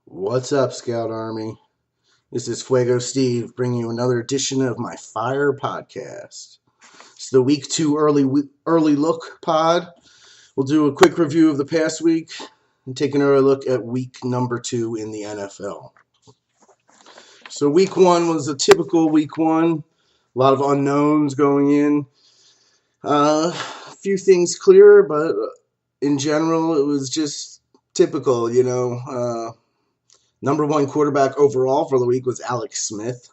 What's up, Scout Army? This is Fuego Steve bringing you another edition of my Fire podcast. It's the week 2 early look pod. We'll do a quick review of the past week and take an early look at week number 2 in the NFL. So week 1 was a typical week 1. A lot of unknowns going in. A few things clear, but in general, it was just typical, Number 1 quarterback overall for the week was Alex Smith.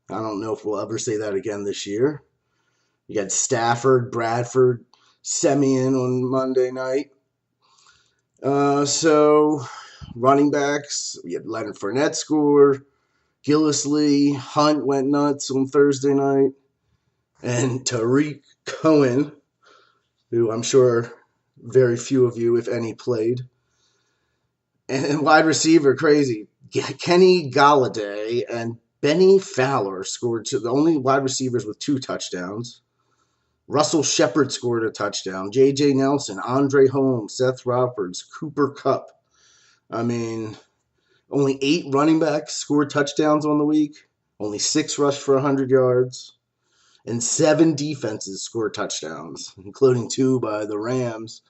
I don't know if we'll ever say that again this year. You got Stafford, Bradford, Simeon on Monday night. So running backs, we had Leonard Fournette score, Gillislee, Hunt went nuts on Thursday night, and Tariq Cohen, who I'm sure very few of you, if any, played. And wide receiver, crazy. Kenny Galladay and Benny Fowler scored the only wide receivers with 2 touchdowns. Russell Shepard scored a touchdown. J.J. Nelson, Andre Holmes, Seth Roberts, Cooper Kupp. I mean, only 8 running backs scored touchdowns on the week. Only 6 rushed for 100 yards. And 7 defenses scored touchdowns, including 2 by the Rams,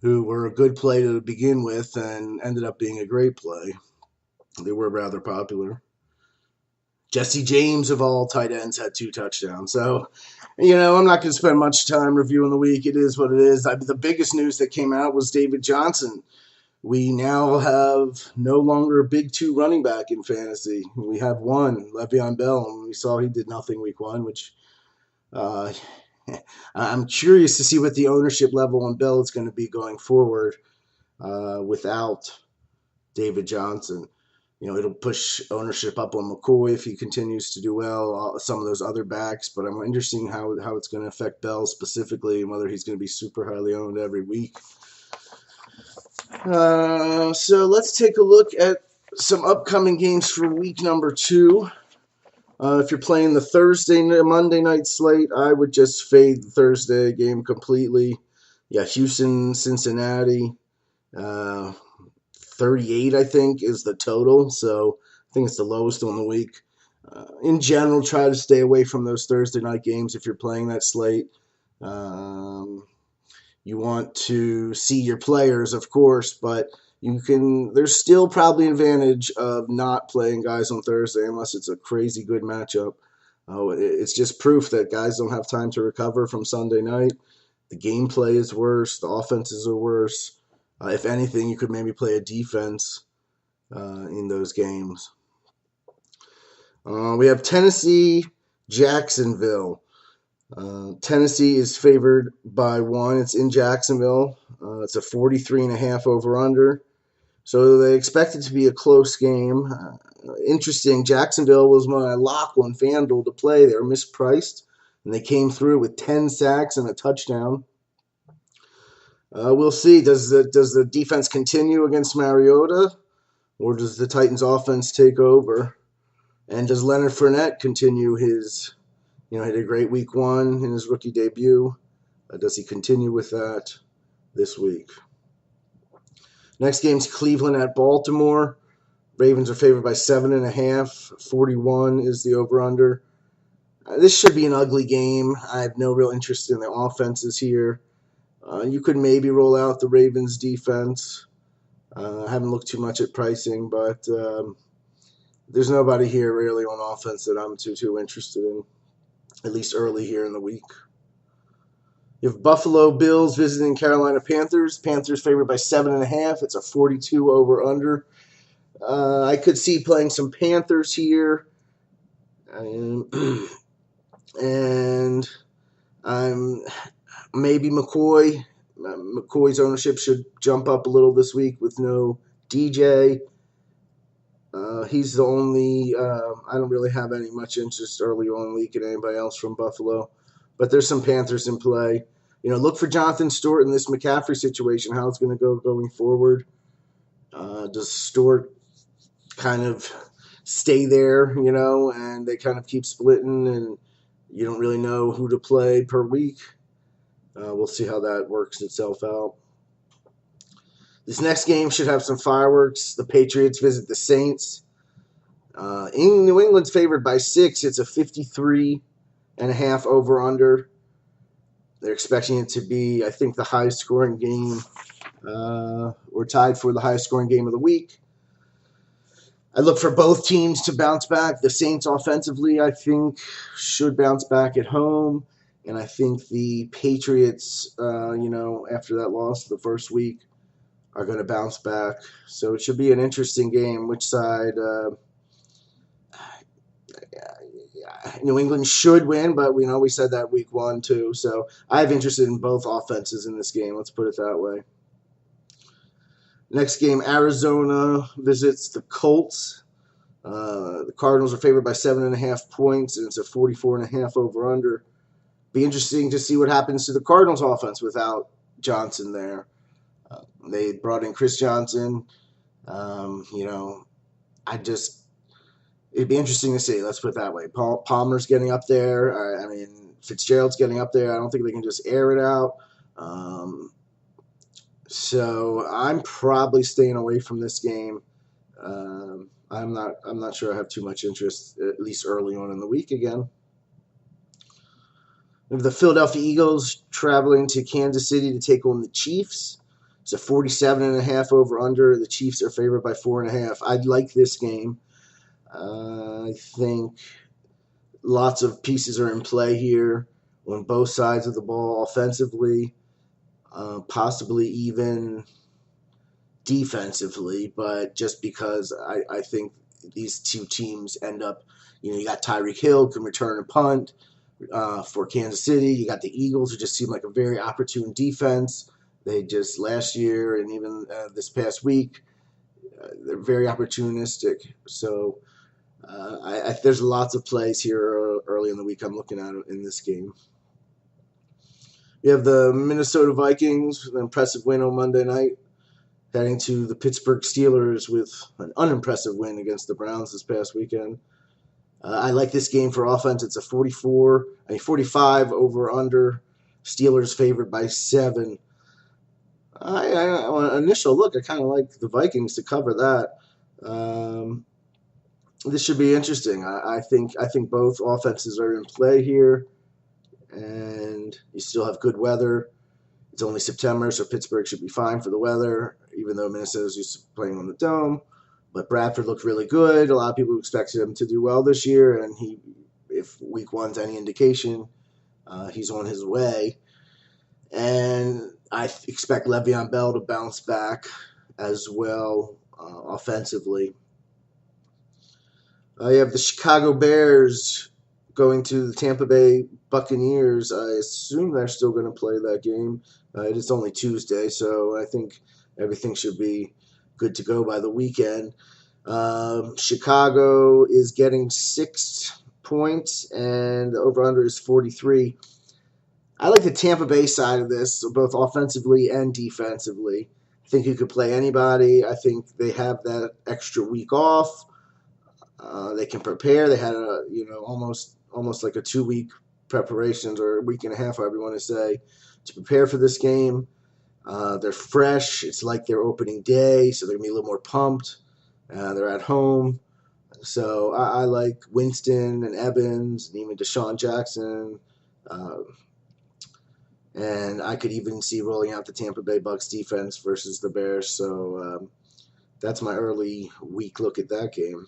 who were a good play to begin with and ended up being a great play. They were rather popular. Jesse James, of all tight ends, had 2 touchdowns. So, I'm not going to spend much time reviewing the week. It is what it is. The biggest news that came out was David Johnson. We now have no longer a big 2 running back in fantasy. We have one, Le'Veon Bell, and we saw he did nothing week 1, which I'm curious to see what the ownership level on Bell is going to be going forward without David Johnson. It'll push ownership up on McCoy if he continues to do well, some of those other backs, but I'm interested in how it's going to affect Bell specifically and whether he's going to be super highly owned every week. So let's take a look at some upcoming games for week number 2. If you're playing the Monday night slate, I would just fade the Thursday game completely. Yeah, Houston, Cincinnati. 38, I think, is the total. So I think it's the lowest on the week. In general, try to stay away from those Thursday night games if you're playing that slate. You want to see your players, of course, but there's still probably an advantage of not playing guys on Thursday unless it's a crazy good matchup. It's just proof that guys don't have time to recover from Sunday night. The gameplay is worse. The offenses are worse. If anything, you could maybe play a defense in those games. We have Tennessee, Jacksonville. Tennessee is favored by 1. It's in Jacksonville. It's a 43.5 over-under. So they expect it to be a close game. Interesting, Jacksonville was my lock on FanDuel to play. They were mispriced, and they came through with 10 sacks and a touchdown. We'll see. Does the defense continue against Mariota, or does the Titans' offense take over? And does Leonard Fournette continue his, had a great week 1 in his rookie debut? Does he continue with that this week? Next game's Cleveland at Baltimore. Ravens are favored by 7.5. 41 is the over/under. This should be an ugly game. I have no real interest in the offenses here. You could maybe roll out the Ravens defense. I haven't looked too much at pricing, but there's nobody here really on offense that I'm too interested in, at least early here in the week. You have Buffalo Bills visiting Carolina Panthers. Panthers favored by 7.5. It's a 42 over/under. I could see playing some Panthers here. And I'm maybe McCoy. McCoy's ownership should jump up a little this week with no DJ. He's the only. I don't really have any much interest early on in the week in anybody else from Buffalo, but there's some Panthers in play. Look for Jonathan Stewart in this McCaffrey situation. How it's going to go going forward. Does Stewart kind of stay there, and they kind of keep splitting, and you don't really know who to play per week? We'll see how that works itself out. This next game should have some fireworks. The Patriots visit the Saints. New England's favored by 6. It's a 53.5 over-under. They're expecting it to be, I think, the highest scoring game. We're tied for the highest scoring game of the week. I look for both teams to bounce back. The Saints offensively, I think, should bounce back at home. And I think the Patriots, after that loss the first week, are going to bounce back. So it should be an interesting game. Which side? New England should win, but we said that week 1 too. So I have interest in both offenses in this game. Let's put it that way. Next game, Arizona visits the Colts. The Cardinals are favored by 7.5 points, and it's a 44.5 over/under. Be interesting to see what happens to the Cardinals offense without Johnson there. They brought in Chris Johnson. It'd be interesting to see. Let's put it that way. Palmer's getting up there. Fitzgerald's getting up there. I don't think they can just air it out. So I'm probably staying away from this game. I'm not sure I have too much interest, at least early on in the week again. We have the Philadelphia Eagles traveling to Kansas City to take on the Chiefs. It's a 47.5 over/under. The Chiefs are favored by 4.5. I'd like this game. I think lots of pieces are in play here on both sides of the ball offensively, possibly even defensively, but just because I think these two teams end up, you got Tyreek Hill can return a punt for Kansas City. You got the Eagles, who just seem like a very opportune defense. They just last year and even this past week, they're very opportunistic. So there's lots of plays here early in the week I'm looking at in this game. We have the Minnesota Vikings, an impressive win on Monday night, heading to the Pittsburgh Steelers with an unimpressive win against the Browns this past weekend. I like this game for offense. It's a 45 over/under. Steelers favored by 7. On an initial look, I kind of like the Vikings to cover that. This should be interesting. I think both offenses are in play here, and you still have good weather. It's only September, so Pittsburgh should be fine for the weather, even though Minnesota's used to playing on the Dome. But Bradford looked really good. A lot of people expected him to do well this year, and if week 1's any indication, he's on his way. And I expect Le'Veon Bell to bounce back as well offensively. You have the Chicago Bears going to the Tampa Bay Buccaneers. I assume they're still going to play that game. It is only Tuesday, so I think everything should be good to go by the weekend. Chicago is getting 6 points, and the over-under is 43. I like the Tampa Bay side of this, both offensively and defensively. I think you could play anybody. I think they have that extra week off. They can prepare. They had almost like a 2-week preparations, or a week and a half, however you want to say, to prepare for this game. They're fresh. It's like their opening day, so they're going to be a little more pumped. They're at home. So I like Winston and Evans and even Deshaun Jackson. And I could even see rolling out the Tampa Bay Bucks defense versus the Bears. So that's my early week look at that game.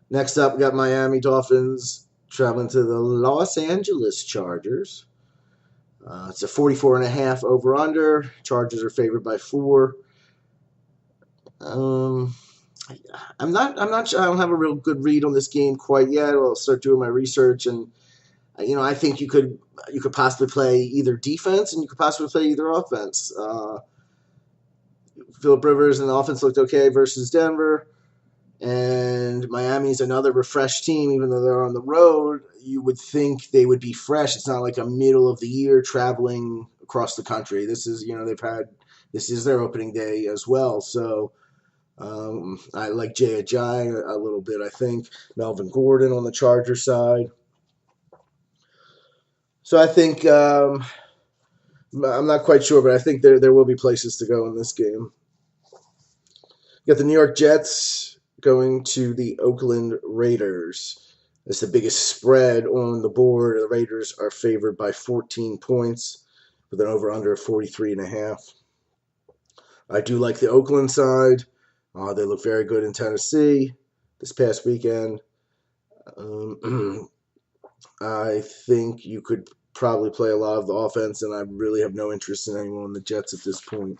Next up, we got Miami Dolphins traveling to the Los Angeles Chargers. It's a 44.5 over/under. Chargers are favored by 4. I'm not sure. I don't have a real good read on this game quite yet. I'll start doing my research, and I think you could possibly play either defense and you could possibly play either offense. Phillip Rivers and the offense looked okay versus Denver. And Miami's another refreshed team, even though they're on the road. You would think they would be fresh. It's not like a middle of the year traveling across the country. This is, this is their opening day as well. So I like Jay Ajayi a little bit, I think. Melvin Gordon on the Charger side. So I think I'm not quite sure, but I think there will be places to go in this game. You got the New York Jets going to the Oakland Raiders. It's the biggest spread on the board. The Raiders are favored by 14 points with an over-under of 43.5. I do like the Oakland side. They look very good in Tennessee this past weekend. I think you could probably play a lot of the offense, and I really have no interest in anyone on the Jets at this point.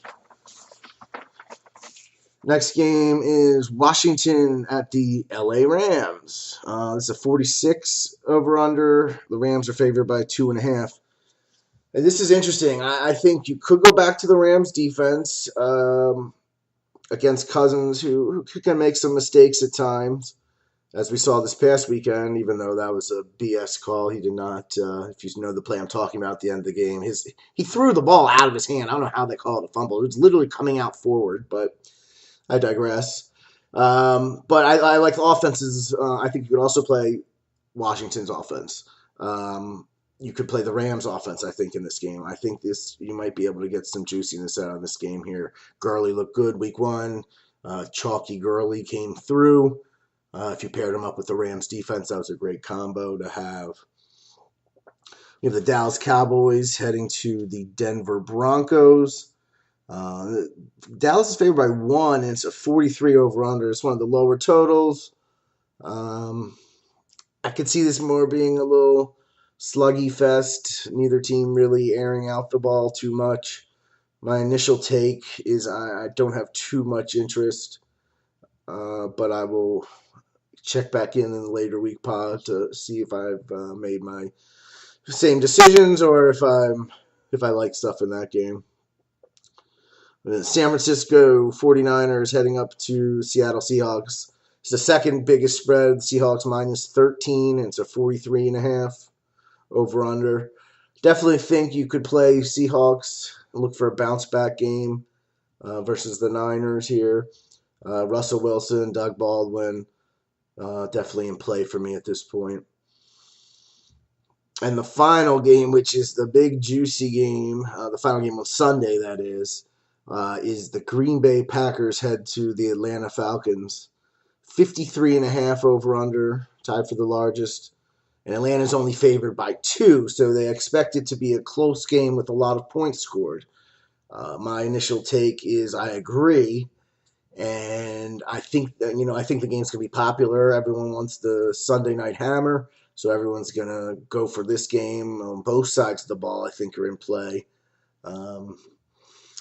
Next game is Washington at the LA Rams. This is a 46 over-under. The Rams are favored by 2.5. And this is interesting. I think you could go back to the Rams defense against Cousins, who can make some mistakes at times, as we saw this past weekend, even though that was a BS call. He did not, if you know the play I'm talking about at the end of the game, he threw the ball out of his hand. I don't know how they call it a fumble. It was literally coming out forward, but I digress. But I like the offenses. I think you could also play Washington's offense. You could play the Rams offense, I think, in this game. I think you might be able to get some juiciness out of this game here. Gurley looked good week one. Chalky Gurley came through. If you paired him up with the Rams defense, that was a great combo to have. You have the Dallas Cowboys heading to the Denver Broncos. Dallas is favored by 1, and it's a 43 over-under. It's one of the lower totals. I could see this more being a little sluggy fest. Neither team really airing out the ball too much. My initial take is I don't have too much interest, but I will check back in the later week pod to see if I've made my same decisions or if I like stuff in that game. The San Francisco 49ers heading up to Seattle Seahawks. It's the second biggest spread. Seahawks minus 13, and it's a 43.5 over under. Definitely think you could play Seahawks and look for a bounce back game versus the Niners here. Russell Wilson, Doug Baldwin, definitely in play for me at this point. And the final game, which is the big juicy game, the final game on Sunday, that is the Green Bay Packers head to the Atlanta Falcons. 53.5 over under, tied for the largest. And Atlanta's only favored by 2, so they expect it to be a close game with a lot of points scored. My initial take is I agree, and I think that I think the game's gonna be popular. Everyone wants the Sunday night hammer, so everyone's gonna go for this game. On both sides of the ball, I think, are in play.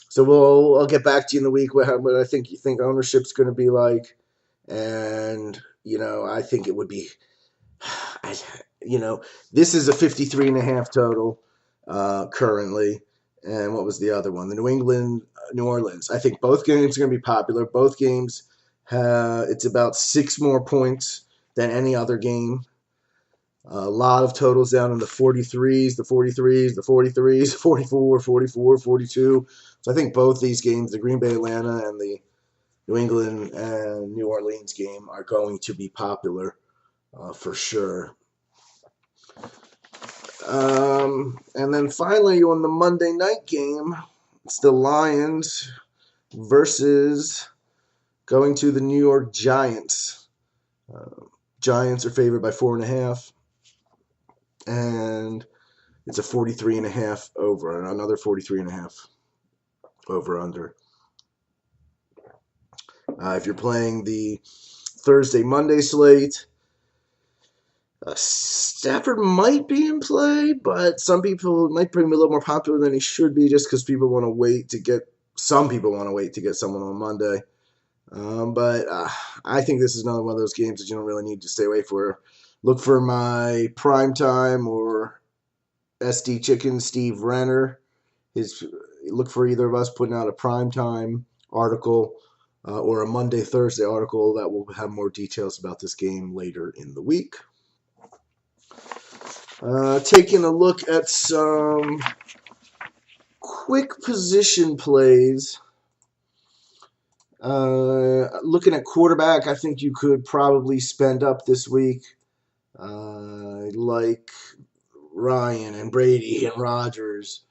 So I'll get back to you in the week what I think you think ownership's going to be like, and I think it would be, this is a 53.5 total currently, and what was the other one? The New Orleans. I think both games are going to be popular. Both games, it's about 6 more points than any other game. A lot of totals down in the 43s, the 43s, the 43s, 44, 44, 42. So I think both these games, the Green Bay Atlanta and the New England and New Orleans game, are going to be popular for sure. And then finally on the Monday night game, it's the Lions versus going to the New York Giants. Giants are favored by 4.5. And it's a 43.5 over, and another 43.5 over under. If you're playing the Thursday-Monday slate, Stafford might be in play, but some people might bring him a little more popular than he should be just because people want to wait to get someone on Monday. But I think this is another one of those games that you don't really need to stay away for. Look for my primetime or SD Chicken Steve Renner. Look for either of us putting out a primetime article or a Monday, Thursday article that will have more details about this game later in the week. Taking a look at some quick position plays. Looking at quarterback, I think you could probably spend up this week. Like Ryan and Brady and Rodgers.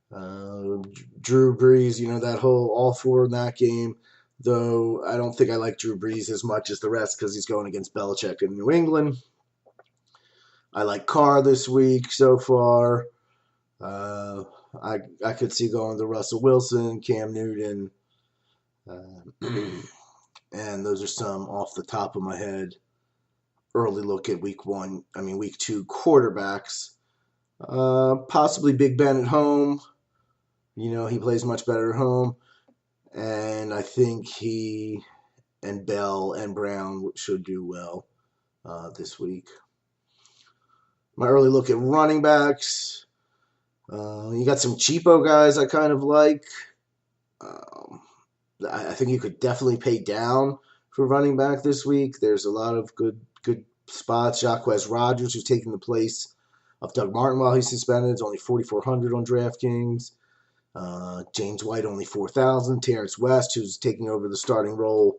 Drew Brees, that whole all four in that game. Though I don't think I like Drew Brees as much as the rest because he's going against Belichick in New England. I like Carr this week so far. Uh, I could see going to Russell Wilson, Cam Newton, and those are some off the top of my head. Early look at week 2 quarterbacks. Possibly Big Ben at home. He plays much better at home. And I think he and Bell and Brown should do well this week. My early look at running backs. You got some cheapo guys I kind of like. I think you could definitely pay down for running back this week. There's a lot of good spots. Jacquez Rodgers, who's taking the place of Doug Martin while he's suspended, is only 4,400 on DraftKings. James White only 4,000. Terrence West, who's taking over the starting role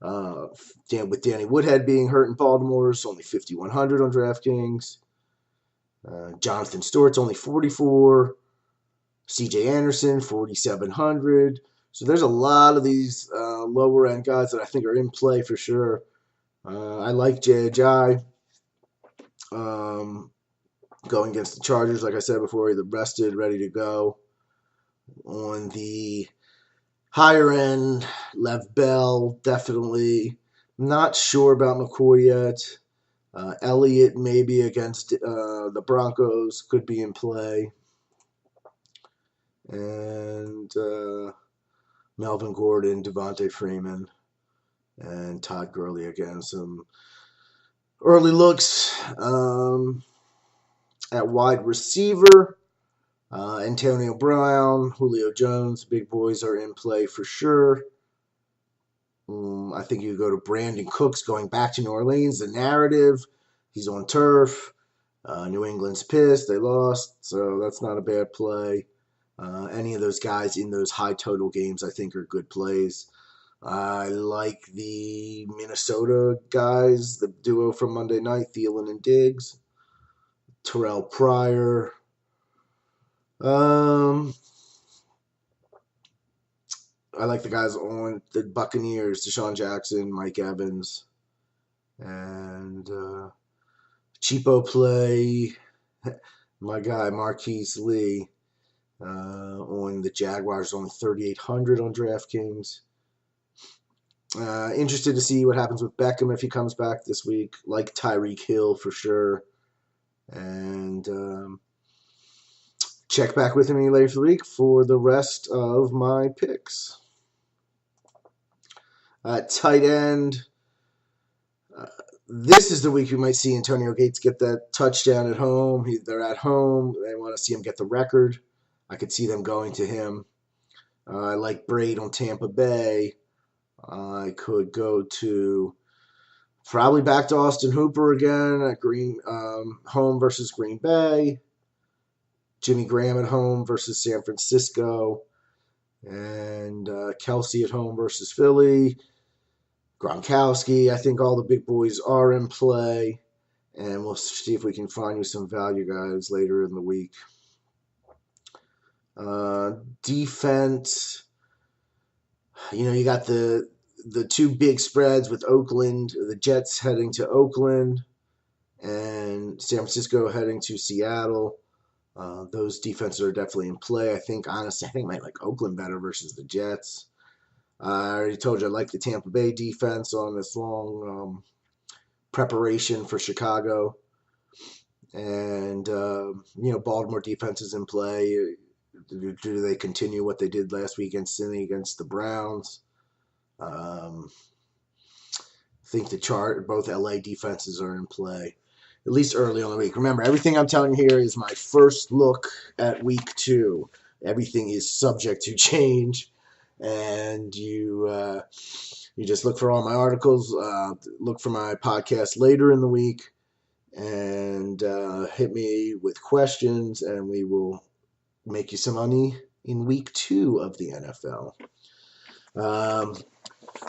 with Danny Woodhead being hurt in Baltimore, is only 5,100 on DraftKings. Jonathan Stewart's only 44. C.J. Anderson 4,700. So there's a lot of these lower end guys that I think are in play for sure. I like J.J. Going against the Chargers, like I said before, either rested, ready to go. On the higher end, Lev Bell, definitely. Not sure about McCoy yet. Elliott maybe against the Broncos could be in play. And Melvin Gordon, Devontae Freeman, and Todd Gurley again. Some early looks at wide receiver. Antonio Brown, Julio Jones, big boys are in play for sure. I think you go to Brandon Cooks going back to New Orleans. The narrative, he's on turf. New England's pissed. They lost, so that's not a bad play. Any of those guys in those high total games I think are good plays. I like the Minnesota guys, the duo from Monday night, Thielen and Diggs. Terrell Pryor. I like the guys on the Buccaneers, Deshaun Jackson, Mike Evans, and cheapo play, my guy Marquise Lee on the Jaguars, only 3,800 on DraftKings. Interested to see what happens with Beckham if he comes back this week. Like Tyreek Hill for sure. And check back with me later for the week for the rest of my picks. Tight end. This is the week we might see Antonio Gates get that touchdown at home. They're at home. They want to see him get the record. I could see them going to him. I like Braid on Tampa Bay. I could go to probably back to Austin Hooper again at home versus Green Bay. Jimmy Graham at home versus San Francisco. And Kelsey at home versus Philly. Gronkowski. I think all the big boys are in play. And we'll see if we can find you some value guys later in the week. Defense. You got the two big spreads with Oakland, the Jets heading to Oakland, and San Francisco heading to Seattle. Those defenses are definitely in play. Honestly, I might like Oakland better versus the Jets. I already told you I like the Tampa Bay defense on this long preparation for Chicago. And, Baltimore defense is in play. Do they continue what they did last week against the Browns? I think both LA defenses are in play, at least early on the week. Remember, everything I'm telling you here is my first look at week 2. Everything is subject to change, and you just look for all my articles, look for my podcast later in the week, and hit me with questions, and we will make you some money in week 2 of the NFL.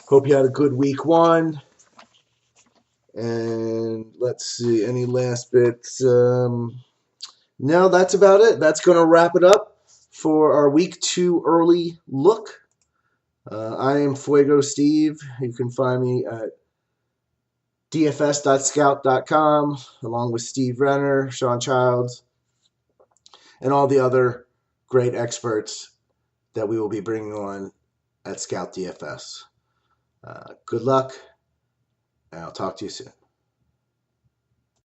Hope you had a good week 1. And let's see, any last bits? No, that's about it. That's going to wrap it up for our week 2 early look. I am Fuego Steve. You can find me at dfs.scout.com along with Steve Renner, Sean Childs, and all the other great experts that we will be bringing on at Scout DFS. Good luck, and I'll talk to you soon.